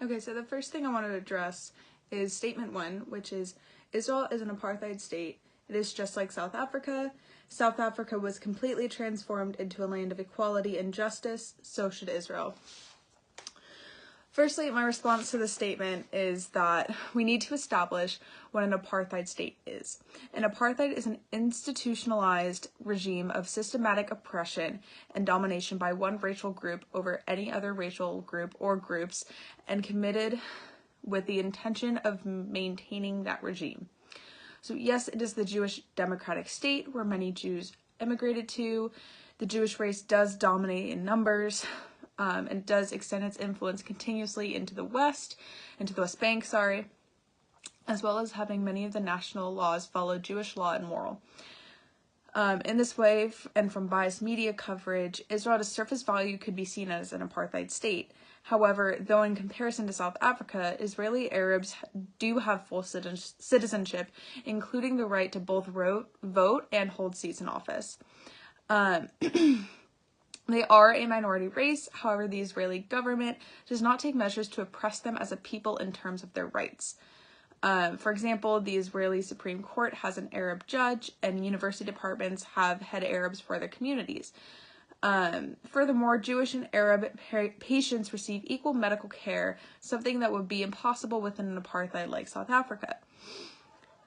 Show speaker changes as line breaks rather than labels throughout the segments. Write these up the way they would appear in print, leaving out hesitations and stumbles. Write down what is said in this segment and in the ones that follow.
Okay, so the first thing I want to address is statement 1, which is Israel is an apartheid state. It is just like South Africa. South Africa was completely transformed into a land of equality and justice, so should Israel. Firstly, my response to the statement is that we need to establish what an apartheid state is. An apartheid is an institutionalized regime of systematic oppression and domination by one racial group over any other racial group or groups, and committed with the intention of maintaining that regime. So yes, it is the Jewish democratic state where many Jews immigrated to. The Jewish race does dominate in numbers, and does extend its influence continuously into the West Bank, as well as having many of the national laws follow Jewish law and moral. In this way, and from biased media coverage, Israel at a surface value could be seen as an apartheid state. However, though in comparison to South Africa, Israeli Arabs do have full citizenship, including the right to both vote and hold seats in office. They are a minority race, however, the Israeli government does not take measures to oppress them as a people in terms of their rights. For example, the Israeli Supreme Court has an Arab judge, and university departments have head Arabs for their communities. Furthermore, Jewish and Arab patients receive equal medical care, something that would be impossible within an apartheid like South Africa.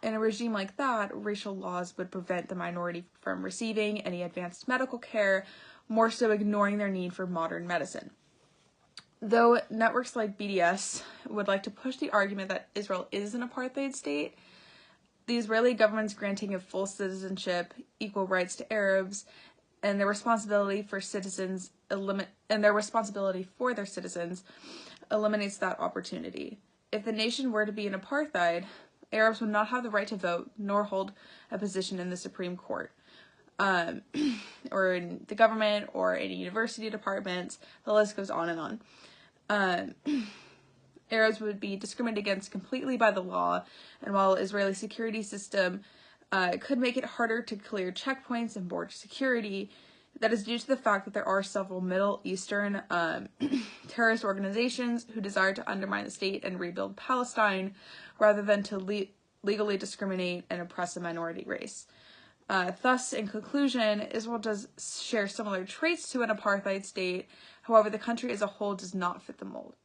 In a regime like that, racial laws would prevent the minority from receiving any advanced medical care, more so ignoring their need for modern medicine. Though networks like BDS would like to push the argument that Israel is an apartheid state, the Israeli government's granting of full citizenship, equal rights to Arabs, and their responsibility for their citizens eliminates that opportunity. If the nation were to be an apartheid, Arabs would not have the right to vote nor hold a position in the Supreme Court, or in the government, or in university departments. The list goes on and on. Arabs would be discriminated against completely by the law, and while Israeli security system could make it harder to clear checkpoints and border security, that is due to the fact that there are several Middle Eastern terrorist organizations who desire to undermine the state and rebuild Palestine, rather than to legally discriminate and oppress a minority race. Thus, in conclusion, Israel does share similar traits to an apartheid state. However, the country as a whole does not fit the mold.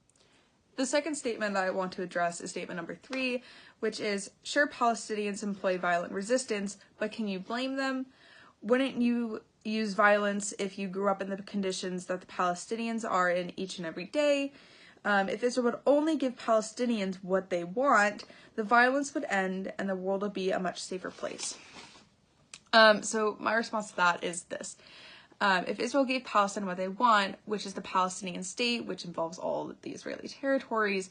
The second statement that I want to address is statement number 3, which is, sure, Palestinians employ violent resistance, but can you blame them? Wouldn't you use violence if you grew up in the conditions that the Palestinians are in each and every day? If Israel would only give Palestinians what they want, the violence would end and the world would be a much safer place. So my response to that is this. If Israel gave Palestine what they want, which is the Palestinian state, which involves all the Israeli territories,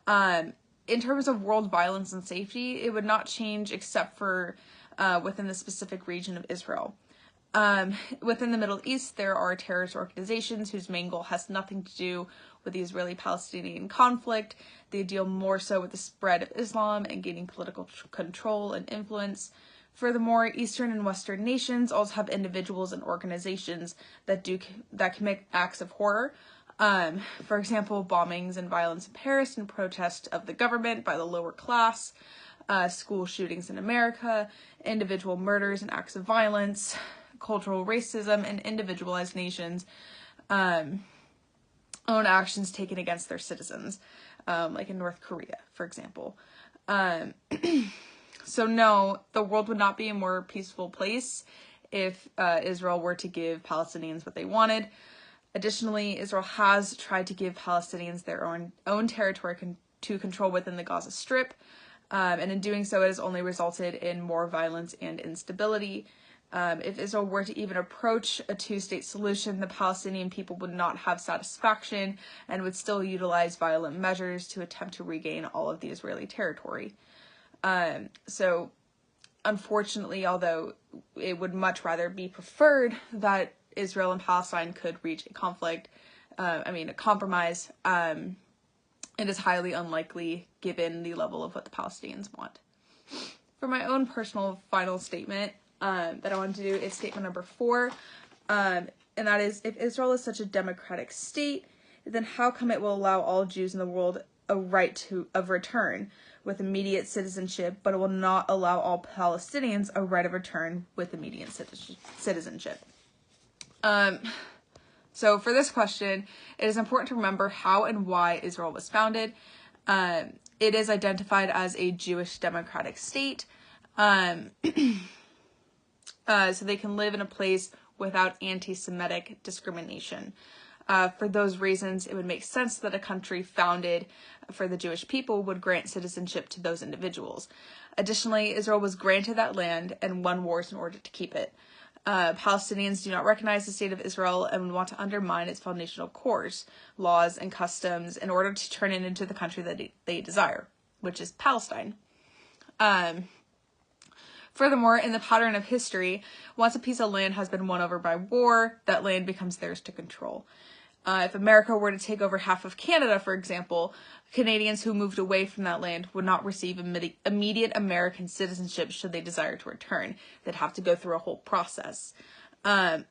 in terms of world violence and safety, it would not change except for within the specific region of Israel. Within the Middle East, there are terrorist organizations whose main goal has nothing to do with the Israeli-Palestinian conflict. They deal more so with the spread of Islam and gaining political control and influence. Furthermore, Eastern and Western nations also have individuals and organizations that commit acts of horror. For example, bombings and violence in Paris in protest of the government by the lower class, school shootings in America, individual murders and acts of violence, cultural racism, and individualized nations own actions taken against their citizens, like in North Korea, for example. So no, the world would not be a more peaceful place if Israel were to give Palestinians what they wanted. Additionally, Israel has tried to give Palestinians their own territory to control within the Gaza Strip, and in doing so, it has only resulted in more violence and instability. If Israel were to even approach a two-state solution, the Palestinian people would not have satisfaction and would still utilize violent measures to attempt to regain all of the Israeli territory. So, unfortunately, although it would much rather be preferred that Israel and Palestine could reach a compromise, it is highly unlikely given the level of what the Palestinians want. For my own personal final statement that I want to do is statement number 4, and that is, if Israel is such a democratic state, then how come it will allow all Jews in the world a right of return with immediate citizenship, but it will not allow all Palestinians a right of return with immediate citizenship. So for this question, it is important to remember how and why Israel was founded. It is identified as a Jewish democratic state, so they can live in a place without anti-Semitic discrimination. For those reasons, it would make sense that a country founded for the Jewish people would grant citizenship to those individuals. Additionally, Israel was granted that land and won wars in order to keep it. Palestinians do not recognize the state of Israel and want to undermine its foundational cores, laws, and customs in order to turn it into the country that they desire, which is Palestine. Furthermore, in the pattern of history, once a piece of land has been won over by war, that land becomes theirs to control. If America were to take over half of Canada, for example, Canadians who moved away from that land would not receive immediate American citizenship should they desire to return. They'd have to go through a whole process. The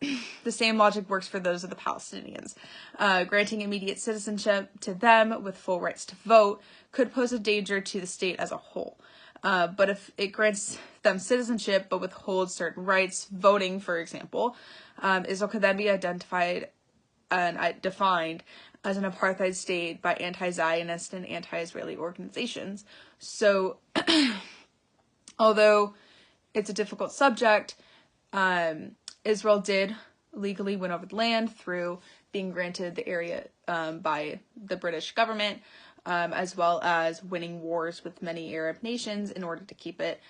same logic works for those of the Palestinians. Granting immediate citizenship to them with full rights to vote could pose a danger to the state as a whole. But if it grants them citizenship but withholds certain rights, voting, for example, Israel could then be identified and defined as an apartheid state by anti-Zionist and anti-Israeli organizations. So, although it's a difficult subject, Israel did legally win over the land through being granted the area by the British government, as well as winning wars with many Arab nations in order to keep it.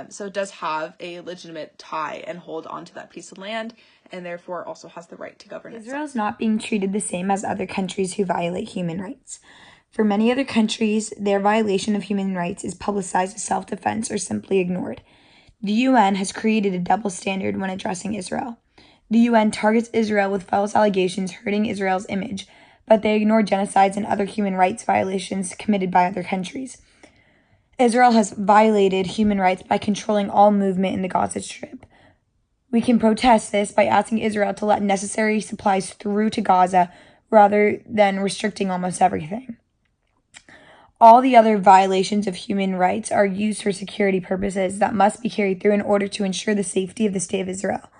So it does have a legitimate tie and hold onto that piece of land, and therefore also has the right to govern itself.
Israel's not being treated the same as other countries who violate human rights. For many other countries, their violation of human rights is publicized as self-defense or simply ignored. The UN has created a double standard when addressing Israel. The UN targets Israel with false allegations hurting Israel's image, but they ignore genocides and other human rights violations committed by other countries. Israel has violated human rights by controlling all movement in the Gaza Strip. We can protest this by asking Israel to let necessary supplies through to Gaza rather than restricting almost everything. All the other violations of human rights are used for security purposes that must be carried through in order to ensure the safety of the state of Israel.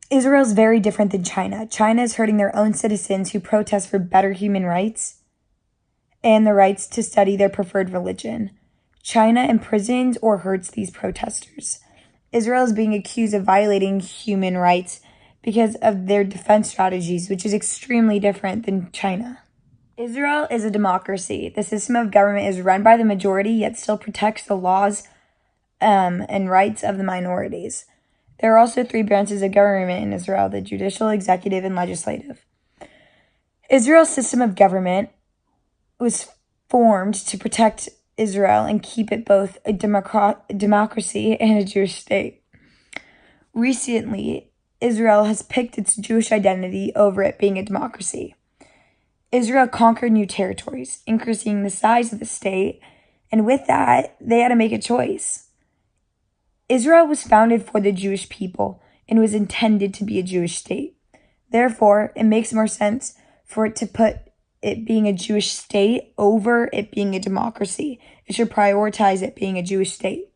Israel is very different than China. China is hurting their own citizens who protest for better human rights and the rights to study their preferred religion. China imprisons or hurts these protesters. Israel is being accused of violating human rights because of their defense strategies, which is extremely different than China. Israel is a democracy. The system of government is run by the majority, yet still protects the laws and rights of the minorities. There are also 3 branches of government in Israel: the judicial, executive, and legislative. Israel's system of government was formed to protect Israel and keep it both a democracy and a Jewish state. Recently, Israel has picked its Jewish identity over it being a democracy. Israel conquered new territories, increasing the size of the state, and with that, they had to make a choice. Israel was founded for the Jewish people and was intended to be a Jewish state. Therefore, it makes more sense for it to put it being a Jewish state over it being a democracy. It should prioritize it being a Jewish state.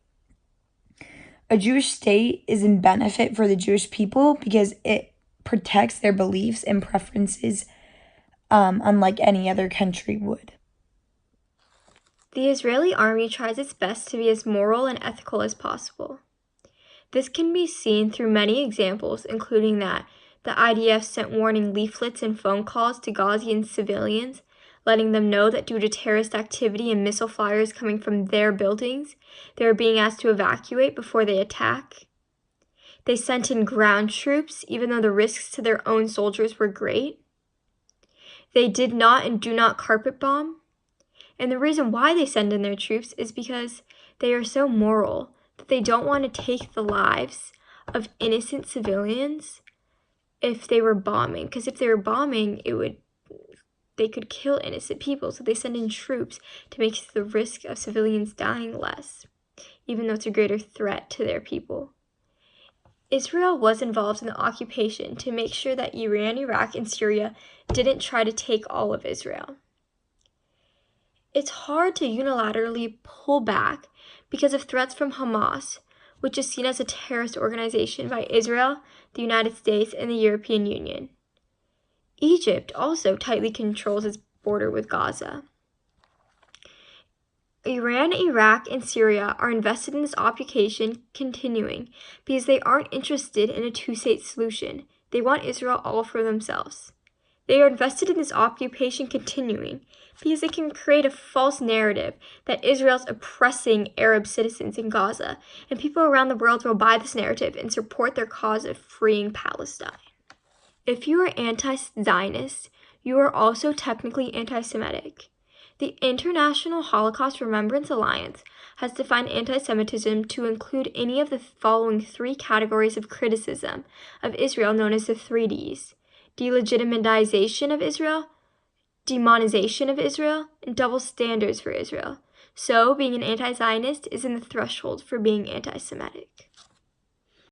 A Jewish state is in benefit for the Jewish people because it protects their beliefs and preferences, unlike any other country would.
The Israeli army tries its best to be as moral and ethical as possible. This can be seen through many examples, including that the IDF sent warning leaflets and phone calls to Gazian civilians, letting them know that due to terrorist activity and missile fires coming from their buildings, they were being asked to evacuate before they attack. They sent in ground troops, even though the risks to their own soldiers were great. They did not and do not carpet bomb. And the reason why they send in their troops is because they are so moral that they don't want to take the lives of innocent civilians if they were bombing. Because if they were bombing, they could kill innocent people. So they send in troops to make the risk of civilians dying less, even though it's a greater threat to their people. Israel was involved in the occupation to make sure that Iran, Iraq, and Syria didn't try to take all of Israel. It's hard to unilaterally pull back because of threats from Hamas, which is seen as a terrorist organization by Israel, the United States, and the European Union. Egypt also tightly controls its border with Gaza. Iran, Iraq, and Syria are invested in this occupation continuing because they aren't interested in a two-state solution. They want Israel all for themselves. They are invested in this occupation continuing because they can create a false narrative that Israel's oppressing Arab citizens in Gaza, and people around the world will buy this narrative and support their cause of freeing Palestine. If you are anti-Zionist, you are also technically anti-Semitic. The International Holocaust Remembrance Alliance has defined anti-Semitism to include any of the following three categories of criticism of Israel known as the 3Ds: delegitimization of Israel, demonization of Israel, and double standards for Israel. So, being an anti-Zionist is in the threshold for being anti-Semitic.